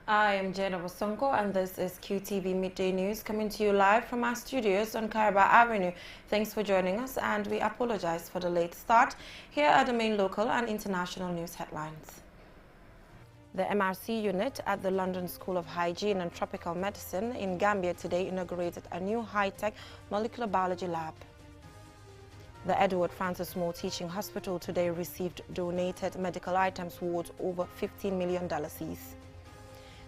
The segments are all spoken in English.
I am Jana Bosonko and this is QTV Midday News coming to you live from our studios on Kaiba Avenue. Thanks for joining us and we apologize for the late start. Here are the main local and international news headlines. The MRC unit at the London School of Hygiene and Tropical Medicine in Gambia today inaugurated a new high-tech molecular biology lab. The Edward Francis Moore Teaching Hospital today received donated medical items worth over $15 million.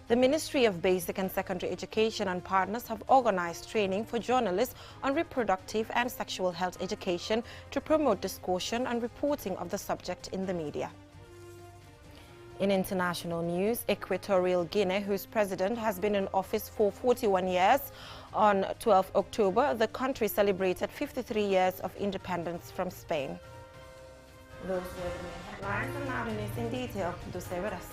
The Ministry of Basic and Secondary Education and partners have organized training for journalists on reproductive and sexual health education to promote discussion and reporting of the subject in the media. In international news, Equatorial Guinea, whose president has been in office for 41 years, on 12 October, the country celebrated 53 years of independence from Spain. Those were the main headlines, and now the news in detail. Do stay with us.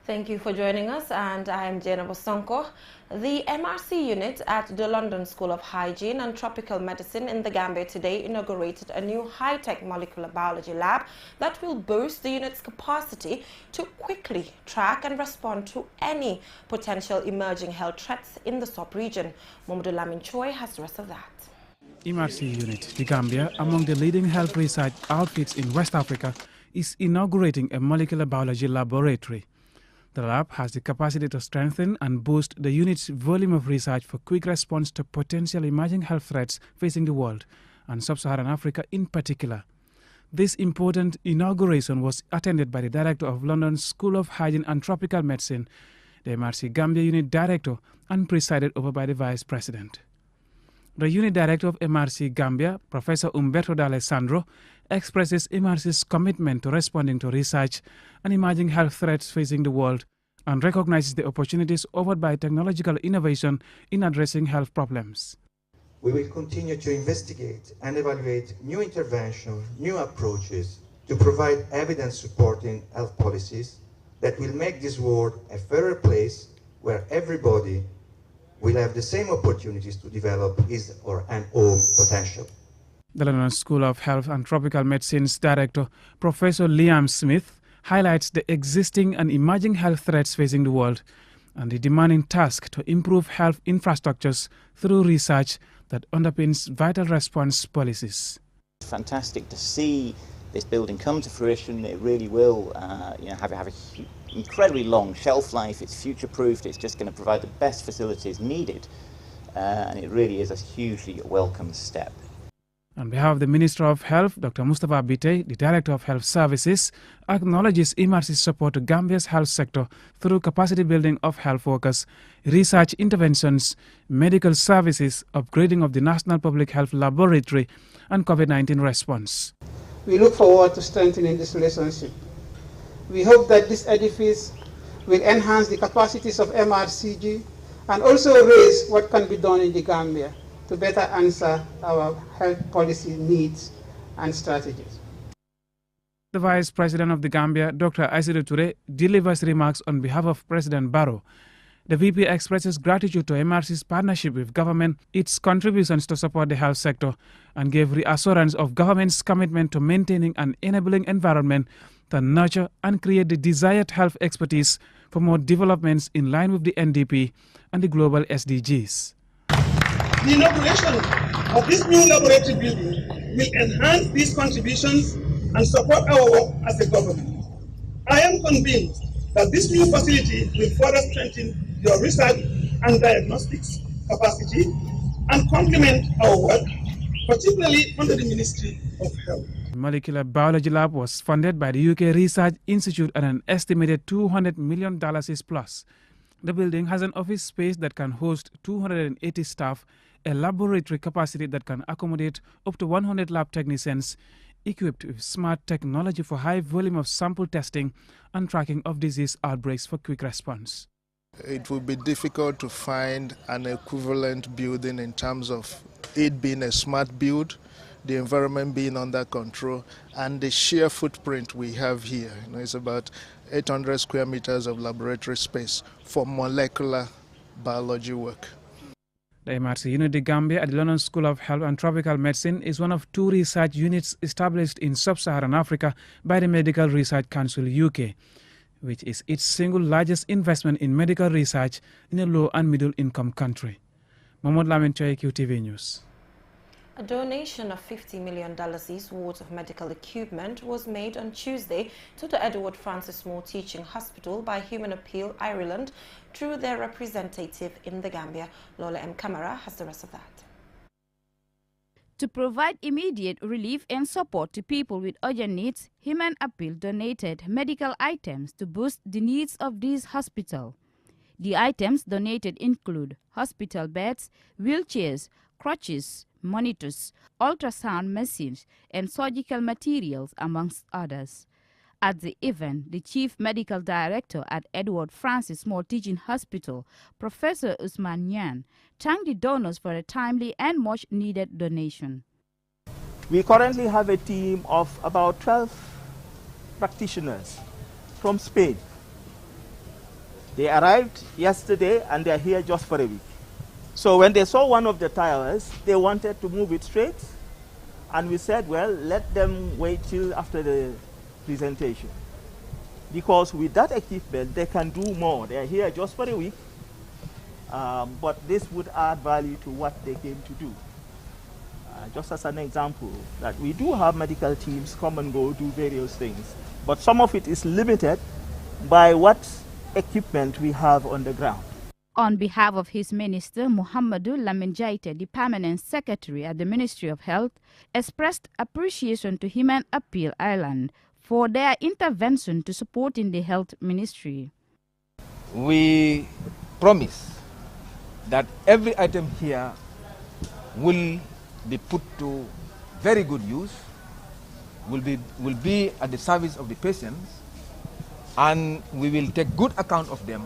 Thank you for joining us, and I am Jana Bosonko. The MRC unit at the London School of Hygiene and Tropical Medicine in the Gambia today inaugurated a new high-tech molecular biology lab that will boost the unit's capacity to quickly track and respond to any potential emerging health threats in the sub-region. Momodu Lamin Choi has the rest of that. MRC unit, the Gambia, among the leading health research outfits in West Africa, is inaugurating a molecular biology laboratory. The lab has the capacity to strengthen and boost the unit's volume of research for quick response to potential emerging health threats facing the world, and sub-Saharan Africa in particular. This important inauguration was attended by the Director of London's School of Hygiene and Tropical Medicine, the MRC Gambia Unit Director, and presided over by the Vice President. The Unit Director of MRC Gambia, Professor Umberto D'Alessandro, expresses MRC's commitment to responding to research and emerging health threats facing the world and recognizes the opportunities offered by technological innovation in addressing health problems. We will continue to investigate and evaluate new interventions, new approaches to provide evidence supporting health policies that will make this world a fairer place where everybody will have the same opportunities to develop his or her own potential. The London School of Health and Tropical Medicine's Director, Professor Liam Smith, highlights the existing and emerging health threats facing the world and the demanding task to improve health infrastructures through research that underpins vital response policies. It's fantastic to see this building come to fruition. It really will have an incredibly long shelf life. It's future-proofed. It's just going to provide the best facilities needed, and it really is a hugely welcome step. On behalf of the Minister of Health, Dr. Mustafa Bitey, the Director of Health Services, acknowledges MRC's support to Gambia's health sector through capacity building of health workers, research interventions, medical services, upgrading of the National Public Health Laboratory, and COVID-19 response. We look forward to strengthening this relationship. We hope that this edifice will enhance the capacities of MRCG and also raise what can be done in the Gambia to better answer our health policy needs and strategies. The Vice President of the Gambia, Dr. Aïssatou Touré, delivers remarks on behalf of President Barrow. The VP expresses gratitude to MRC's partnership with government, its contributions to support the health sector, and gave reassurance of government's commitment to maintaining an enabling environment to nurture and create the desired health expertise for more developments in line with the NDP and the global SDGs. The inauguration of this new laboratory building will enhance these contributions and support our work as a government. I am convinced that this new facility will further strengthen your research and diagnostics capacity and complement our work, particularly under the Ministry of Health. The Molecular Biology Lab was funded by the UK Research Institute at an estimated $200 million plus. The building has an office space that can host 280 staff, a laboratory capacity that can accommodate up to 100 lab technicians, equipped with smart technology for high volume of sample testing and tracking of disease outbreaks for quick response. It will be difficult to find an equivalent building in terms of it being a smart build, the environment being under control, and the sheer footprint we have here. It's about 800 square meters of laboratory space for molecular biology work. The MRC Unit de Gambia at the London School of Health and Tropical Medicine is one of 2 research units established in sub-Saharan Africa by the Medical Research Council UK, which is its single largest investment in medical research in a low and middle income country. Mahmoud Lamin Choy, QTV News. A donation of $50 million worth of medical equipment was made on Tuesday to the Edward Francis Moore Teaching Hospital by Human Appeal Ireland through their representative in the Gambia. Lola M. Camara has the rest of that. To provide immediate relief and support to people with urgent needs, Human Appeal donated medical items to boost the needs of this hospital. The items donated include hospital beds, wheelchairs, crutches, monitors, ultrasound machines, and surgical materials, amongst others. At the event, the Chief Medical Director at Edward Francis Moore Teaching Hospital, Professor Usman Nyan, thanked the donors for a timely and much-needed donation. We currently have a team of about 12 practitioners from Spain. They arrived yesterday and they are here just for a week. So when they saw one of the towers, they wanted to move it straight, and we said, well, let them wait till after the presentation. Because with that equipment, they can do more. They are here just for a week, but this would add value to what they came to do. Just as an example, that we do have medical teams come and go, do various things, but some of it is limited by what equipment we have on the ground. On behalf of his minister, Muhammadu Lamin Jaite, the permanent secretary at the Ministry of Health, expressed appreciation to Human Appeal Ireland for their intervention to supporting the health ministry. We promise that every item here will be put to very good use, will be at the service of the patients, and we will take good account of them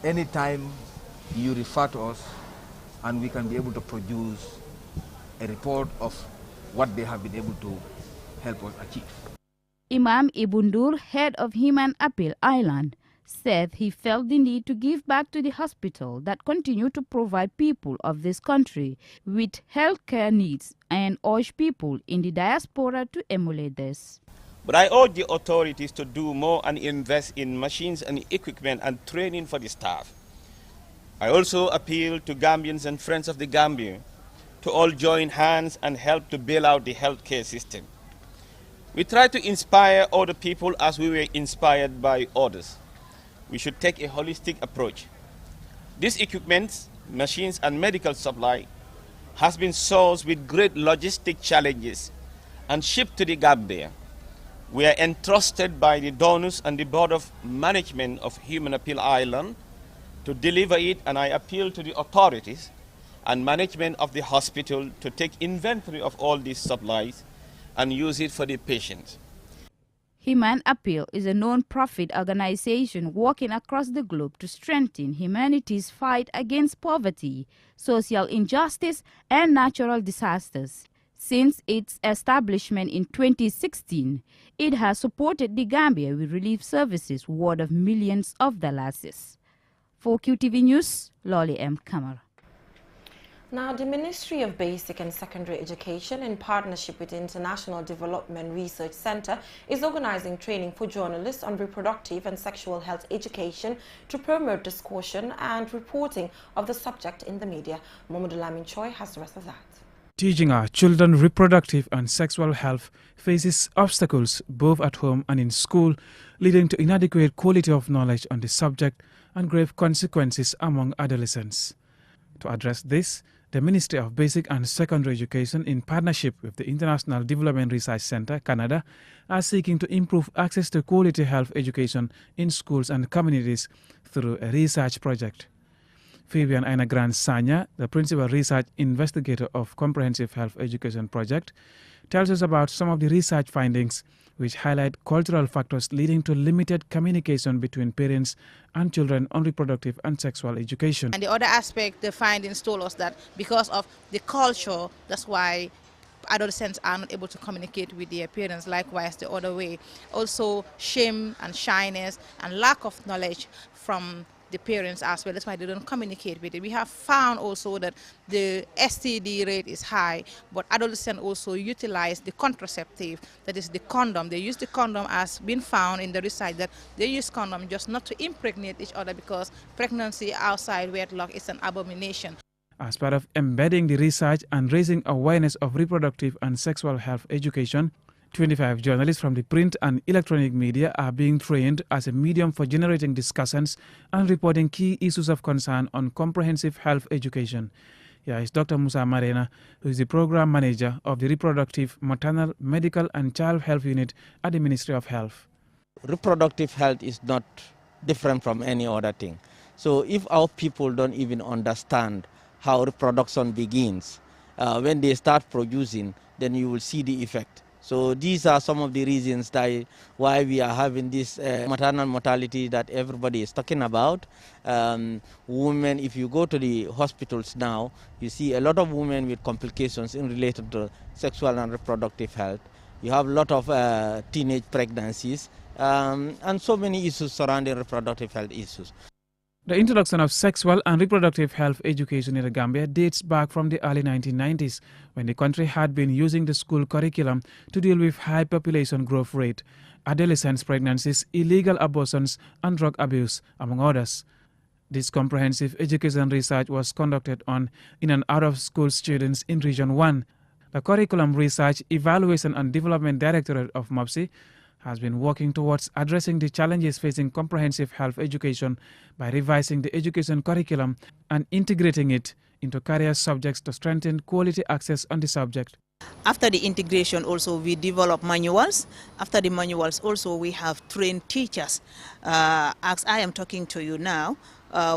anytime you refer to us, and we can be able to produce a report of what they have been able to help us achieve. Imam Ibundur, head of Human Appeal Ireland, said he felt the need to give back to the hospital that continue to provide people of this country with healthcare needs and urged people in the diaspora to emulate this. But I urge the authorities to do more and invest in machines and equipment and training for the staff. I also appeal to Gambians and friends of the Gambia to all join hands and help to build out the healthcare system. We try to inspire other people as we were inspired by others. We should take a holistic approach. This equipment, machines and medical supply has been sourced with great logistic challenges and shipped to the Gambia. We are entrusted by the donors and the Board of Management of Human Appeal Ireland to deliver it, and I appeal to the authorities and management of the hospital to take inventory of all these supplies and use it for the patients. Human Appeal is a non-profit organization working across the globe to strengthen humanity's fight against poverty, social injustice, and natural disasters. Since its establishment in 2016, it has supported the Gambia with relief services worth millions of dollars. For QTV News, Lolly M. Kamara. Now, the Ministry of Basic and Secondary Education, in partnership with the International Development Research Center, is organizing training for journalists on reproductive and sexual health education to promote discussion and reporting of the subject in the media. Mohamed Lamin Choi has the rest of that. Teaching our children reproductive and sexual health faces obstacles both at home and in school, leading to inadequate quality of knowledge on the subject and grave consequences among adolescents. To address this, the Ministry of Basic and Secondary Education, in partnership with the International Development Research Center, Canada, are seeking to improve access to quality health education in schools and communities through a research project. Fabian Aina Grant Sanya, the Principal Research Investigator of Comprehensive Health Education Project, tells us about some of the research findings which highlight cultural factors leading to limited communication between parents and children on reproductive and sexual education. And the other aspect, the findings told us that because of the culture, that's why adolescents are not able to communicate with their parents, likewise the other way. Also shame and shyness and lack of knowledge from the parents as well. That's why they don't communicate with it. We have found also that the STD rate is high, but adolescents also utilize the contraceptive, that is the condom. They use the condom, as been found in the research that they use condom just not to impregnate each other, because pregnancy outside wedlock is an abomination. As part of embedding the research and raising awareness of reproductive and sexual health education, 25 journalists from the print and electronic media are being trained as a medium for generating discussions and reporting key issues of concern on comprehensive health education. Here is Dr. Musa Marena, who is the program manager of the Reproductive, Maternal, Medical and Child Health Unit at the Ministry of Health. Reproductive health is not different from any other thing. So if our people don't even understand how reproduction begins, when they start producing, then you will see the effect. So these are some of the reasons that why we are having this maternal mortality that everybody is talking about. Women, if you go to the hospitals now, you see a lot of women with complications in related to sexual and reproductive health. You have a lot of teenage pregnancies and so many issues surrounding reproductive health issues. The introduction of sexual and reproductive health education in the Gambia dates back from the early 1990s, when the country had been using the school curriculum to deal with high population growth rate, adolescents' pregnancies, illegal abortions, and drug abuse, among others. This comprehensive education research was conducted on in and out of school students in Region 1. The Curriculum Research, Evaluation and Development Directorate of MOPSI has been working towards addressing the challenges facing comprehensive health education by revising the education curriculum and integrating it into career subjects to strengthen quality access on the subject. After the integration also we develop manuals. After the manuals also we have trained teachers. As I am talking to you now,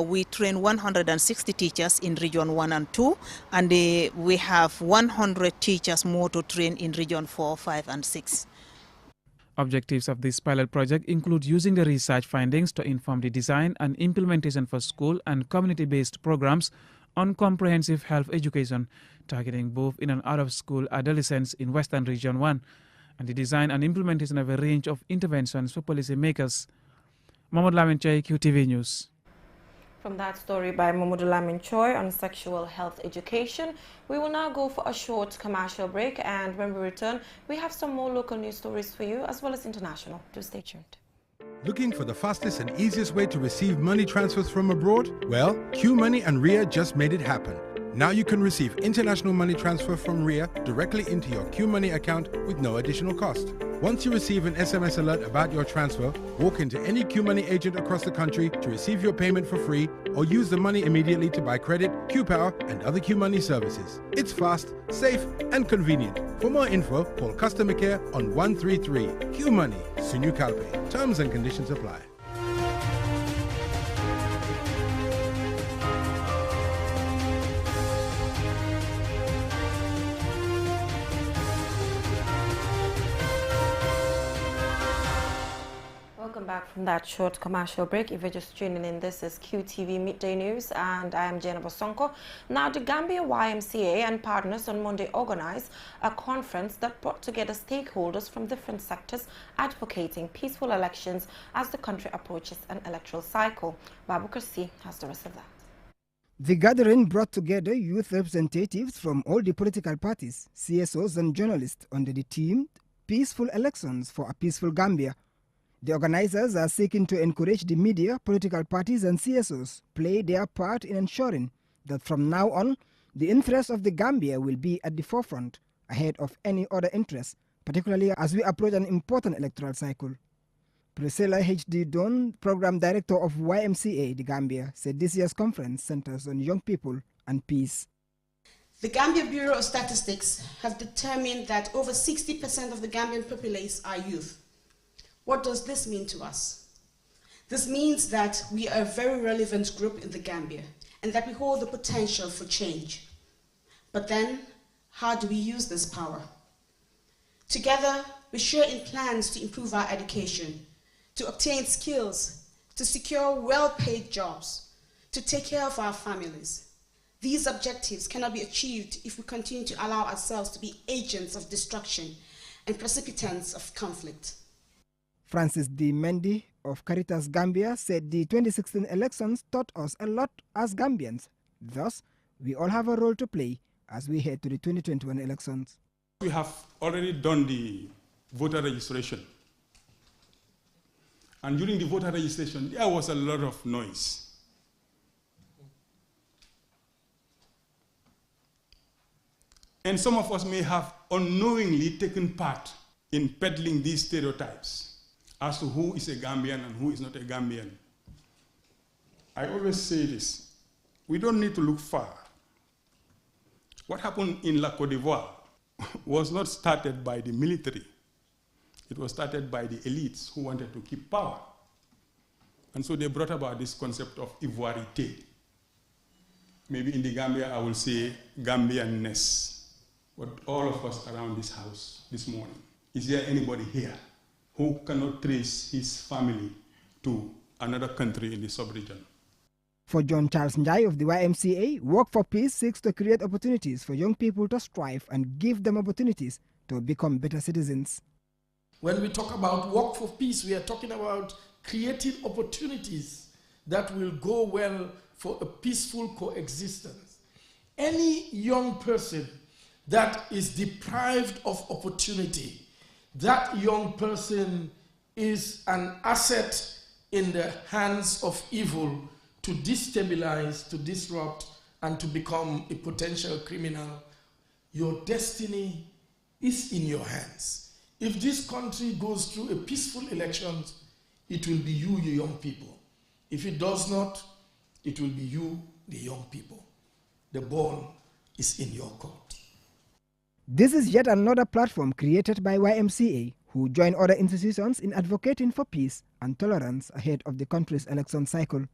we train 160 teachers in Region 1 and 2, and we have 100 teachers more to train in Region 4, 5 and 6. Objectives of this pilot project include using the research findings to inform the design and implementation for school and community-based programs on comprehensive health education, targeting both in and out of school adolescents in Western Region 1, and the design and implementation of a range of interventions for policymakers. Mohamed Lamin Choi, QTV News. From that story by Mamadou Lamin Choi on sexual health education, we will now go for a short commercial break, and when we return, we have some more local news stories for you as well as international. Do stay tuned. Looking for the fastest and easiest way to receive money transfers from abroad? Well, QMoney and Ria just made it happen. Now you can receive international money transfer from Ria directly into your QMoney account with no additional cost. Once you receive an SMS alert about your transfer, walk into any QMoney agent across the country to receive your payment for free, or use the money immediately to buy credit, QPower and other QMoney services. It's fast, safe and convenient. For more info, call customer care on 133. QMoney, Sunu Calpe. Terms and conditions apply. Welcome back from that short commercial break. If you're just tuning in, this is QTV Midday News and I am Jennifer Sonko. Now, the Gambia YMCA and partners on Monday organized a conference that brought together stakeholders from different sectors advocating peaceful elections as the country approaches an electoral cycle. Babu Kursi has the rest of that. The gathering brought together youth representatives from all the political parties, CSOs and journalists under the theme Peaceful Elections for a Peaceful Gambia. The organizers are seeking to encourage the media, political parties and CSOs play their part in ensuring that from now on, the interests of the Gambia will be at the forefront, ahead of any other interests, particularly as we approach an important electoral cycle. Priscilla H.D. Don, Program Director of YMCA, the Gambia, said this year's conference centers on young people and peace. The Gambia Bureau of Statistics has determined that over 60% of the Gambian populace are youth. What does this mean to us? This means that we are a very relevant group in the Gambia and that we hold the potential for change. But then, how do we use this power? Together, we share in plans to improve our education, to obtain skills, to secure well-paid jobs, to take care of our families. These objectives cannot be achieved if we continue to allow ourselves to be agents of destruction and precipitants of conflict. Francis D. Mendy of Caritas Gambia said the 2016 elections taught us a lot as Gambians. Thus, we all have a role to play as we head to the 2021 elections. We have already done the voter registration. And during the voter registration, there was a lot of noise. And some of us may have unknowingly taken part in peddling these stereotypes as to who is a Gambian and who is not a Gambian. I always say this, we don't need to look far. What happened in La Côte d'Ivoire was not started by the military. It was started by the elites who wanted to keep power. And so they brought about this concept of ivoirité. Maybe in the Gambia, I will say Gambianness. But all of us around this house this morning, is there anybody here who cannot trace his family to another country in the sub-region? For John Charles Njai of the YMCA, Work for Peace seeks to create opportunities for young people to strive and give them opportunities to become better citizens. When we talk about Work for Peace, we are talking about creating opportunities that will go well for a peaceful coexistence. Any young person that is deprived of opportunity, that young person is an asset in the hands of evil to destabilize, to disrupt, and to become a potential criminal. Your destiny is in your hands. If this country goes through a peaceful election, it will be you young people. If it does not, it will be you, the young people. The ball is in your court. This is yet another platform created by YMCA, who join other institutions in advocating for peace and tolerance ahead of the country's election cycle.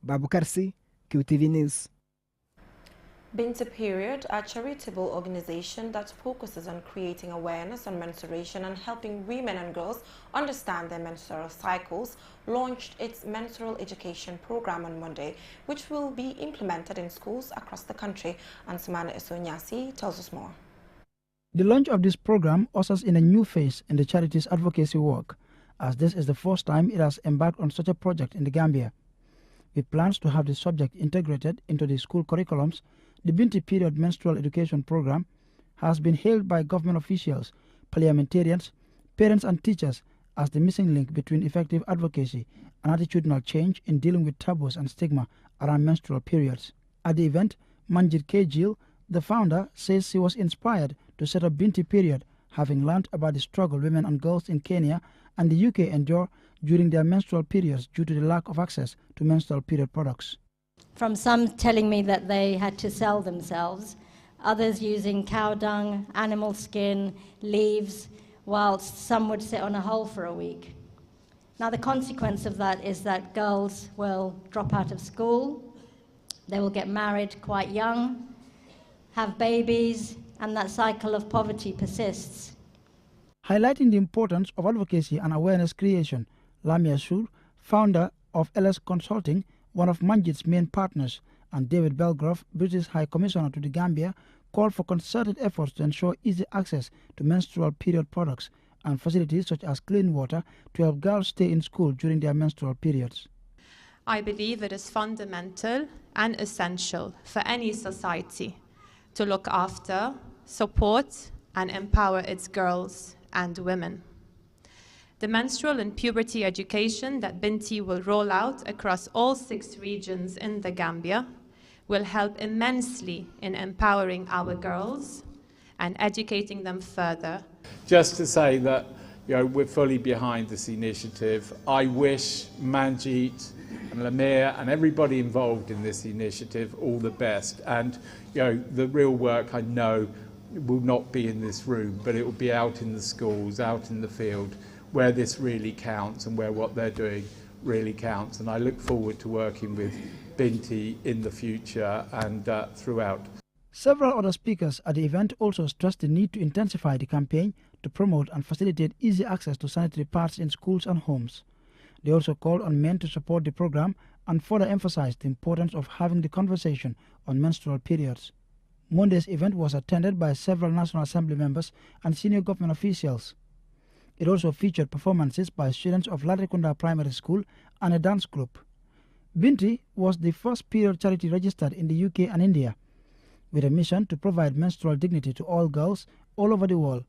Babu Karsi, QTV News. Binti Period, a charitable organization that focuses on creating awareness on menstruation and helping women and girls understand their menstrual cycles, launched its menstrual education program on Monday, which will be implemented in schools across the country. Ansumana Esonyasi tells us more. The launch of this program ushers in a new phase in the charity's advocacy work, as this is the first time it has embarked on such a project in the Gambia. With plans to have the subject integrated into the school curriculums, the Binti Period Menstrual Education Program has been hailed by government officials, parliamentarians, parents and teachers as the missing link between effective advocacy and attitudinal change in dealing with taboos and stigma around menstrual periods. At the event, Manjit K. Jill, the founder, says she was inspired to set up Binti Period, having learned about the struggle women and girls in Kenya and the UK endure during their menstrual periods due to the lack of access to menstrual period products. From some telling me that they had to sell themselves, others using cow dung, animal skin, leaves, whilst some would sit on a hole for a week. Now the consequence of that is that girls will drop out of school, they will get married quite young, have babies, and that cycle of poverty persists. Highlighting the importance of advocacy and awareness creation, Lamia Sur, founder of LS Consulting, one of Manjit's main partners, and David Belgrove, British High Commissioner to the Gambia, called for concerted efforts to ensure easy access to menstrual period products and facilities such as clean water to help girls stay in school during their menstrual periods. I believe it is fundamental and essential for any society to look after, support, and empower its girls and women. The menstrual and puberty education that Binti will roll out across all 6 regions in the Gambia will help immensely in empowering our girls and educating them further. Just to say that we're fully behind this initiative. I wish Manjit and Lamia and everybody involved in this initiative all the best. And the real work, I know, will not be in this room, but it will be out in the schools, out in the field, where this really counts and where what they're doing really counts. And I look forward to working with Binti in the future and throughout. Several other speakers at the event also stressed the need to intensify the campaign to promote and facilitate easy access to sanitary pads in schools and homes. They also called on men to support the program and further emphasized the importance of having the conversation on menstrual periods. Monday's event was attended by several National Assembly members and senior government officials. It also featured performances by students of Latrikunda Primary School and a dance group. Binti was the first period charity registered in the UK and India, with a mission to provide menstrual dignity to all girls all over the world,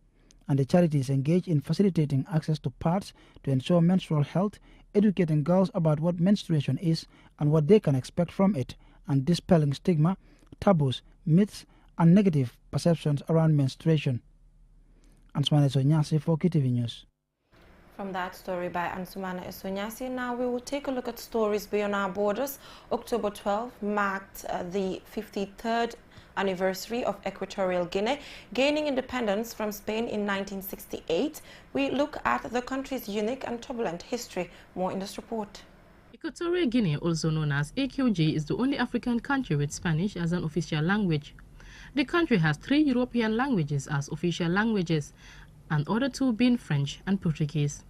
and the charity is engaged in facilitating access to pads to ensure menstrual health, educating girls about what menstruation is and what they can expect from it, and dispelling stigma, taboos, myths, and negative perceptions around menstruation. Ansumana Esonyasi for QTV News. From that story by Ansumana Esonyasi, now we will take a look at stories beyond our borders. October 12 marked the 53rd anniversary of Equatorial Guinea gaining independence from Spain in 1968. We look at the country's unique and turbulent history. More in this report. Equatorial Guinea, also known as EQG, is the only African country with Spanish as an official language. The country has 3 European languages as official languages, and other 2 being French and Portuguese.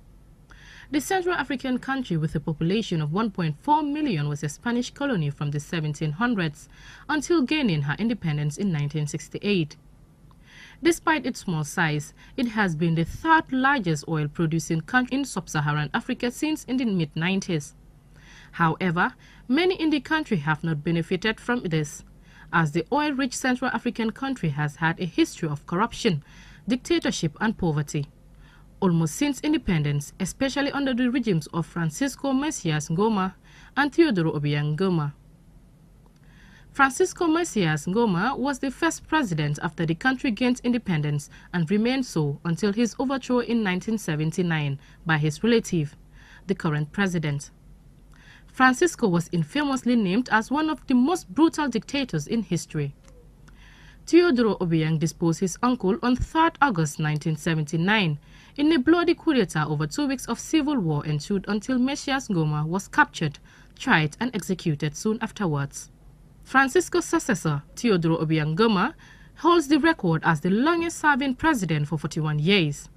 The Central African country, with a population of 1.4 million, was a Spanish colony from the 1700s until gaining her independence in 1968. Despite its small size, it has been the 3rd largest oil-producing country in sub-Saharan Africa since in the mid-90s. However, many in the country have not benefited from this, as the oil-rich Central African country has had a history of corruption, dictatorship and poverty almost since independence, especially under the regimes of Francisco Messias Ngoma and Teodoro Obiang Nguema. Francisco Messias Ngoma was the first president after the country gained independence and remained so until his overthrow in 1979 by his relative, the current president. Francisco was infamously named as one of the most brutal dictators in history. Teodoro Obiang deposed his uncle on 3rd August 1979 in a bloody coup d'etat. Over 2 weeks of civil war ensued until Messias Ngoma was captured, tried and executed soon afterwards. Francisco's successor, Teodoro Obiang Nguema, holds the record as the longest-serving president for 41 years.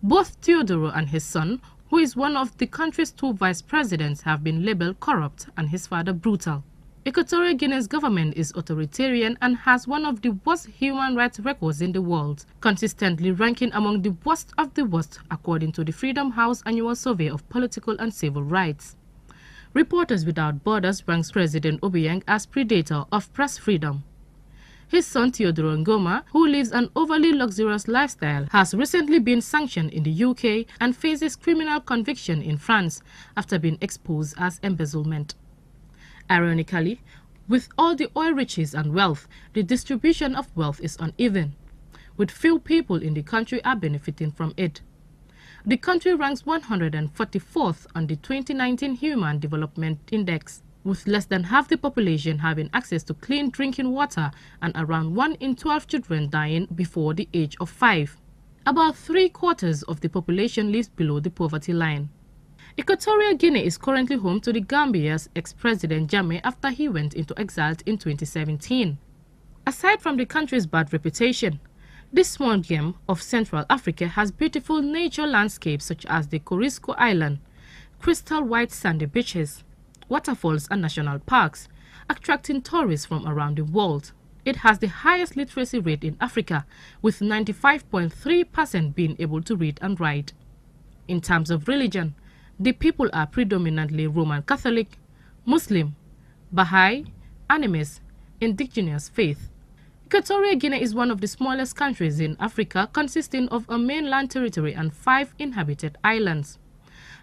Both Teodoro and his son, who is one of the country's 2 vice presidents, have been labeled corrupt and his father brutal. Equatorial Guinea's government is authoritarian and has one of the worst human rights records in the world, consistently ranking among the worst of the worst according to the Freedom House annual survey of political and civil rights. Reporters Without Borders ranks President Obiang as predator of press freedom. His son Teodoro Nguema, who lives an overly luxurious lifestyle, has recently been sanctioned in the UK and faces criminal conviction in France after being exposed as embezzlement. Ironically, with all the oil riches and wealth, the distribution of wealth is uneven, with few people in the country are benefiting from it. The country ranks 144th on the 2019 Human Development Index, with less than half the population having access to clean drinking water and around 1 in 12 children dying before the age of 5. About 3/4 of the population lives below the poverty line. Equatorial Guinea is currently home to the Gambia's ex-president Jammeh after he went into exile in 2017. Aside from the country's bad reputation, this small gem of Central Africa has beautiful nature landscapes such as the Corisco Island, crystal white sandy beaches, waterfalls and national parks, attracting tourists from around the world. It has the highest literacy rate in Africa, with 95.3% being able to read and write. In terms of religion, the people are predominantly Roman Catholic, Muslim, Baha'i, Animist, indigenous faith. Equatorial Guinea is one of the smallest countries in Africa, consisting of a mainland territory and 5 inhabited islands.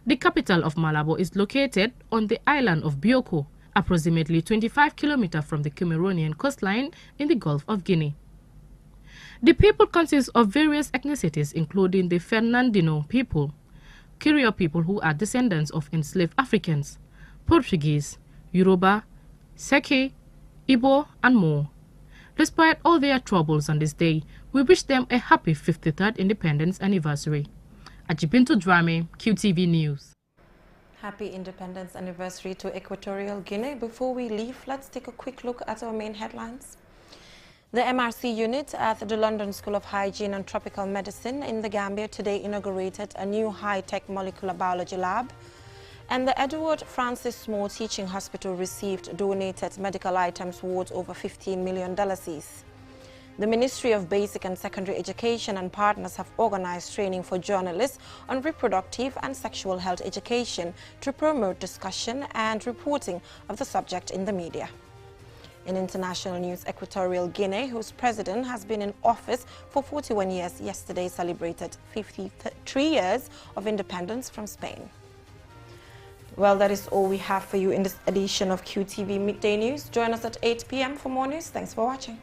The capital of Malabo is located on the island of Bioko, approximately 25 kilometers from the Cameroonian coastline in the Gulf of Guinea. The people consist of various ethnicities, including the Fernandino people, Creole people who are descendants of enslaved Africans, Portuguese, Yoruba, Seke, Igbo, and more. Despite all their troubles on this day, we wish them a happy 53rd independence anniversary. Ajibintu Drame, QTV News. Happy independence anniversary to Equatorial Guinea. Before we leave, let's take a quick look at our main headlines. The MRC unit at the London School of Hygiene and Tropical Medicine in the Gambia today inaugurated a new high-tech molecular biology lab. And the Edward Francis Small Teaching Hospital received donated medical items worth over $15 million. The Ministry of Basic and Secondary Education and partners have organized training for journalists on reproductive and sexual health education to promote discussion and reporting of the subject in the media. In international news, Equatorial Guinea, whose president has been in office for 41 years, yesterday celebrated 53 years of independence from Spain. Well, that is all we have for you in this edition of QTV Midday News. Join us at 8 p.m. for more news. Thanks for watching.